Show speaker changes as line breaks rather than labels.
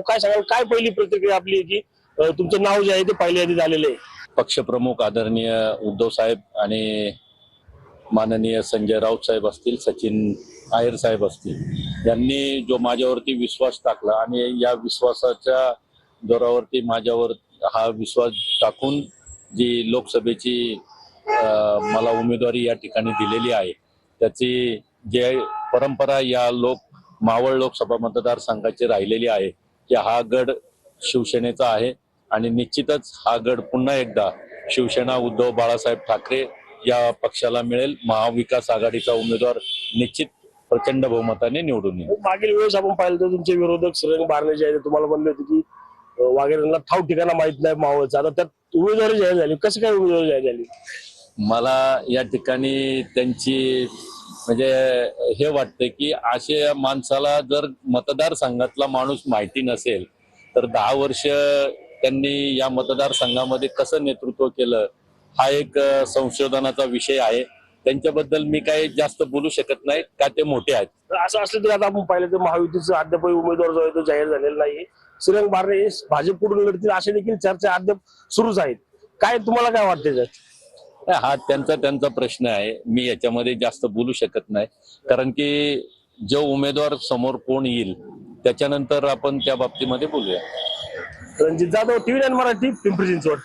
काय सांगाल, काय पहिली प्रतिक्रिया आपली की तुमचं नाव जे आहे ते पहिल्या यादीत झालेलं आहे?
पक्षप्रमुख आदरणीय उद्धव साहेब आणि माननीय संजय राऊत साहेब असतील, सचिन आयर साहेब असतील, यांनी जो माझ्यावरती विश्वास टाकला आणि या विश्वासाच्या जोरावरती माझ्यावर हा विश्वास टाकून जी लोकसभेची मला उमेदवारी या ठिकाणी दिलेली आहे, त्याची जे परंपरा या मावळ लोकसभा मतदारसंघाची राहिलेली आहे की हा गड शिवसेनेचा आहे आणि निश्चितच हा गड पुन्हा एकदा शिवसेना उद्धव बाळासाहेब ठाकरे या पक्षाला मिळेल. महाविकास आघाडीचा उमेदवार निश्चित प्रचंड बहुमताने निवडून येईल.
मागील वेळेस आपण पाहिलं तर तुमचे विरोधक श्रीरंग बारणे जे आहे तुम्हाला म्हणले होते की वाघेरेंना ठाव ठिकाणा माहित नाही मावळचा. आता त्यात उमेदवारी जाहीर झाली, कसं काय उमेदवारी जाहीर झाली?
मला या ठिकाणी त्यांची म्हणजे हे वाटतं की अशा माणसाला जर मतदारसंघातला माणूस माहिती नसेल तर 10 वर्ष त्यांनी या मतदारसंघामध्ये कसं नेतृत्व केलं हा एक संशोधनाचा विषय आहे. त्यांच्याबद्दल मी काही जास्त बोलू शकत नाही का ते मोठे आहेत.
असं असलं तरी आता आपण पाहिलं तर महायुतीचा अद्यापही उमेदवार जो आहे तो जाहीर झालेला नाही. श्रीरंग बारणे भाजपकडून लढतील अशा देखील चर्चा अद्याप सुरूच आहेत. काय तुम्हाला काय वाटते त्यात?
हा त्यांचा प्रश्न आहे. मी याच्यामध्ये जास्त बोलू शकत नाही, कारण की जो उमेदवार समोर कोण येईल त्याच्यानंतर आपण त्या बाबतीमध्ये बोलूया.
रणजित जाधव, TV9 मराठी, पिंपरी चिंचवड.